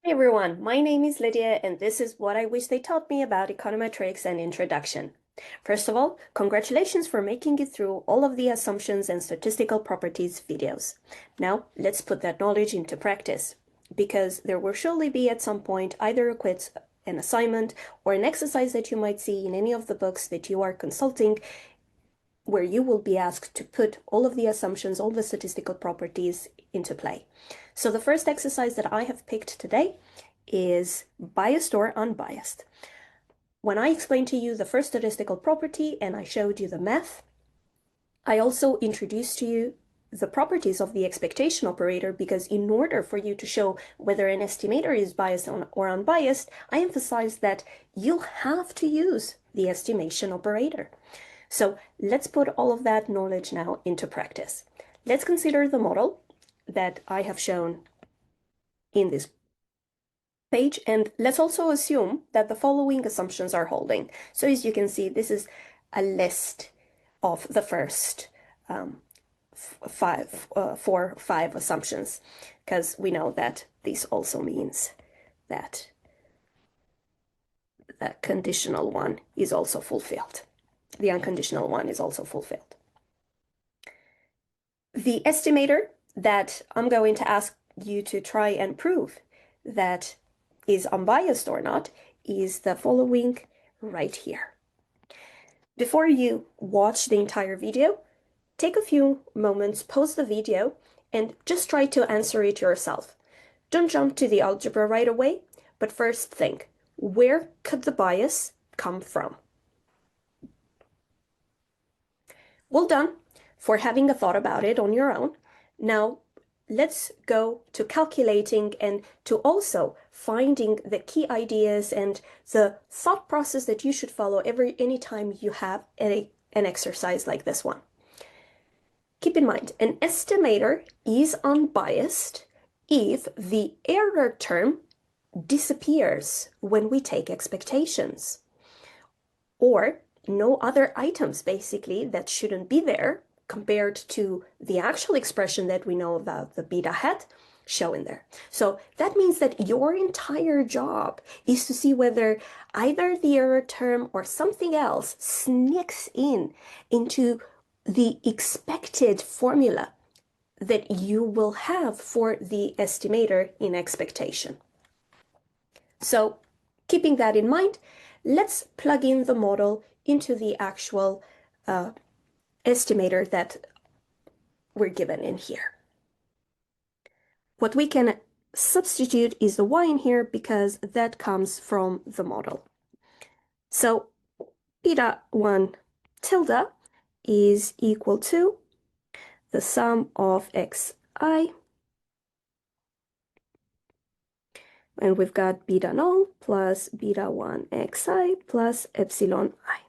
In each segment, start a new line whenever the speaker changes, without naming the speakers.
Hey everyone, my name is Lydia, and this is what I wish they taught me about econometrics and introduction. First of all, congratulations for making it through all of the assumptions and statistical properties videos. Now, let's put that knowledge into practice, because there will surely be at some point either a quiz, an assignment, or an exercise that you might see in any of the books that you are consulting where you will be asked to put all of the assumptions, all the statistical properties into play. So the first exercise that I have picked today is biased or unbiased. When I explained to you the first statistical property and I showed you the math, I also introduced to you the properties of the expectation operator, because in order for you to show whether an estimator is biased or unbiased, I emphasized that you'll have to use the estimation operator. So let's put all of that knowledge now into practice. Let's consider the model that I have shown in this page, and let's also assume that the following assumptions are holding. So as you can see, this is a list of the first four or five assumptions, because we know that this also means that the conditional one is also fulfilled. The unconditional one is also fulfilled. The estimator that I'm going to ask you to try and prove that is unbiased or not is the following right here. Before you watch the entire video, take a few moments, pause the video, and just try to answer it yourself. Don't jump to the algebra right away, but first think, where could the bias come from? Well done for having a thought about it on your own. Now, let's go to calculating and to also finding the key ideas and the thought process that you should follow anytime you have an exercise like this one. Keep in mind, an estimator is unbiased if the error term disappears when we take expectations, or no other items basically that shouldn't be there compared to the actual expression that we know about the beta hat show in there. So that means that your entire job is to see whether either the error term or something else sneaks into the expected formula that you will have for the estimator in expectation. So keeping that in mind, let's plug in the model into the actual estimator that we're given in here. What we can substitute is the y in here because that comes from the model. So beta 1 tilde is equal to the sum of xi, and we've got beta null plus beta 1 xi plus epsilon I.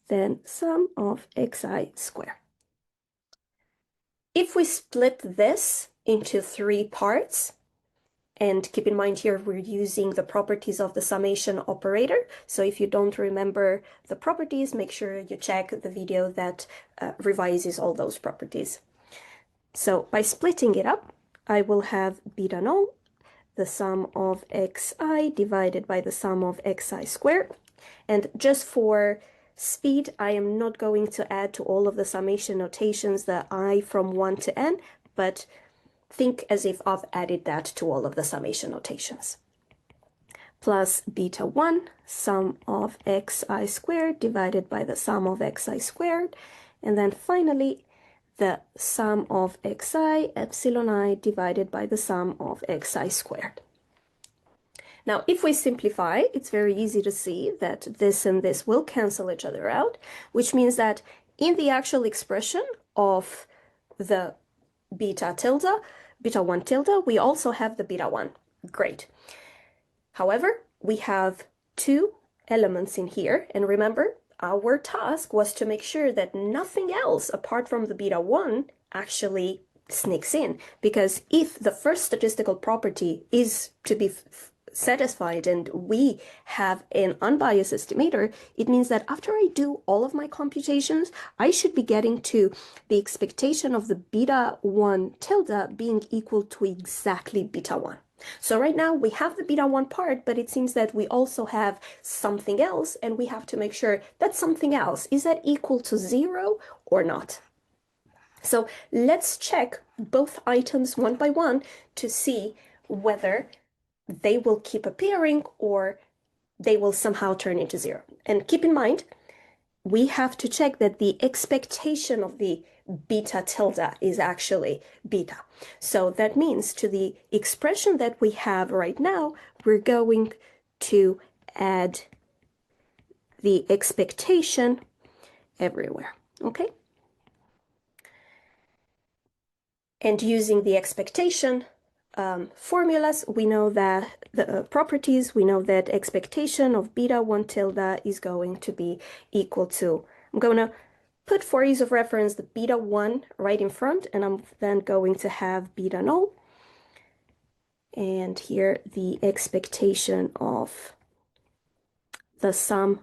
Then sum of xi squared. If we split this into three parts, and keep in mind here we're using the properties of the summation operator, so if you don't remember the properties, make sure you check the video that revises all those properties. So by splitting it up, I will have beta null, the sum of xi divided by the sum of xi squared, and just for speed, I am not going to add to all of the summation notations the I from 1 to n, but think as if I've added that to all of the summation notations. Plus beta 1, sum of xi squared divided by the sum of xi squared, and then finally the sum of xi epsilon I divided by the sum of xi squared. Now, if we simplify, it's very easy to see that this and this will cancel each other out, which means that in the actual expression of the beta 1 tilde, we also have the beta 1. Great. However, we have two elements in here, and remember, our task was to make sure that nothing else apart from the beta 1 actually sneaks in, because if the first statistical property is to be satisfied and we have an unbiased estimator, it means that after I do all of my computations, I should be getting to the expectation of the beta 1 tilde being equal to exactly beta 1. So right now we have the beta 1 part, but it seems that we also have something else, and we have to make sure that something else, is that equal to 0 or not? So let's check both items one by one to see whether they will keep appearing or they will somehow turn into 0. And keep in mind, we have to check that the expectation of the beta tilde is actually beta. So that means to the expression that we have right now, we're going to add the expectation everywhere, okay? And using the expectation formulas, we know that the properties, we know that expectation of beta 1 tilde is going to be equal to, I'm going to put for ease of reference the beta 1 right in front, and I'm then going to have beta null. And here the expectation of the sum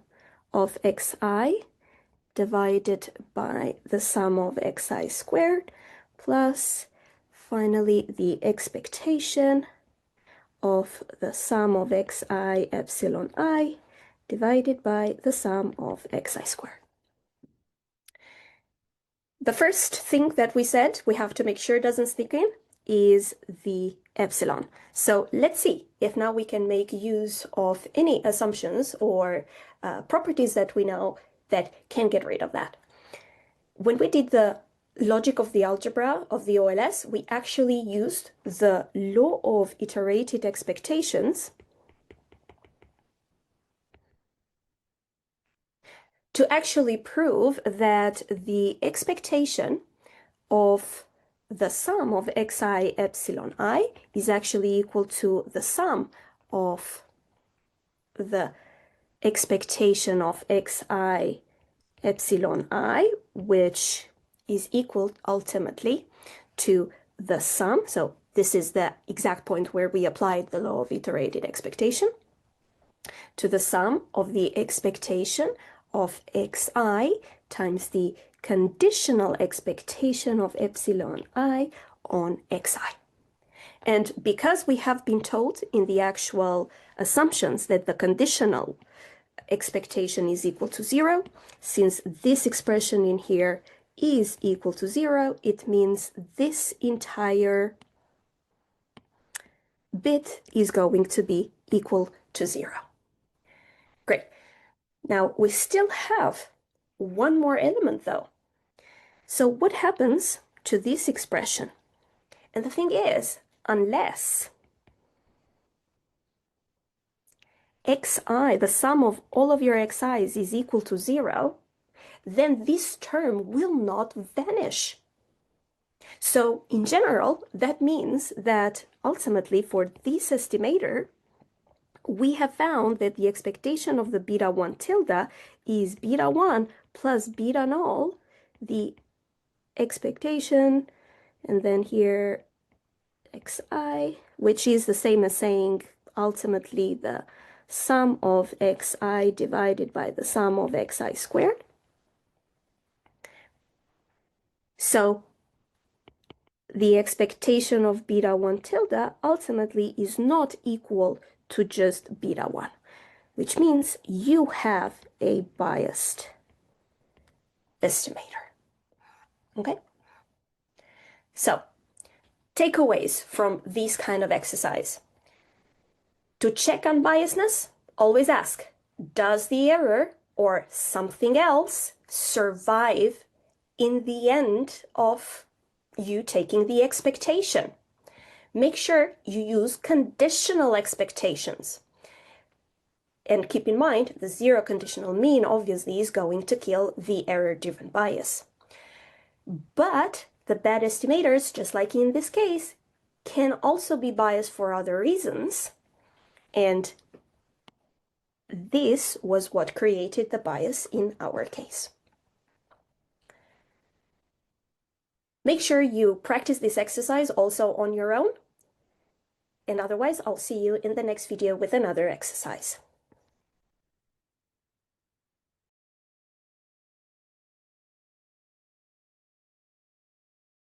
of xi divided by the sum of xi squared, plus finally the expectation of the sum of xi epsilon I divided by the sum of xi squared. The first thing that we said we have to make sure doesn't sneak in is the epsilon. So let's see if now we can make use of any assumptions or properties that we know that can get rid of that. When we did the logic of the algebra of the OLS, we actually used the law of iterated expectations to actually prove that the expectation of the sum of xi epsilon I is actually equal to the sum of the expectation of xi epsilon I, which is equal ultimately to the sum. So this is the exact point where we applied the law of iterated expectation, to the sum of the expectation of xi times the conditional expectation of epsilon I on xi. And because we have been told in the actual assumptions that the conditional expectation is equal to 0, since this expression in here is equal to 0, it means this entire bit is going to be equal to 0. Great. Now we still have one more element though. So what happens to this expression? And the thing is, unless xi, the sum of all of your xi's, is equal to 0, then this term will not vanish. So in general, that means that ultimately for this estimator, we have found that the expectation of the beta 1 tilde is beta 1 plus beta null, the expectation, and then here xi, which is the same as saying ultimately the sum of xi divided by the sum of xi squared. So the expectation of beta 1 tilde ultimately is not equal to just beta 1, which means you have a biased estimator. Okay? So, takeaways from this kind of exercise. To check unbiasedness, always ask, does the error or something else survive in the end of you taking the expectation? Make sure you use conditional expectations. And keep in mind, the zero conditional mean obviously is going to kill the error-driven bias. But the bad estimators, just like in this case, can also be biased for other reasons. And this was what created the bias in our case. Make sure you practice this exercise also on your own. And otherwise, I'll see you in the next video with another exercise.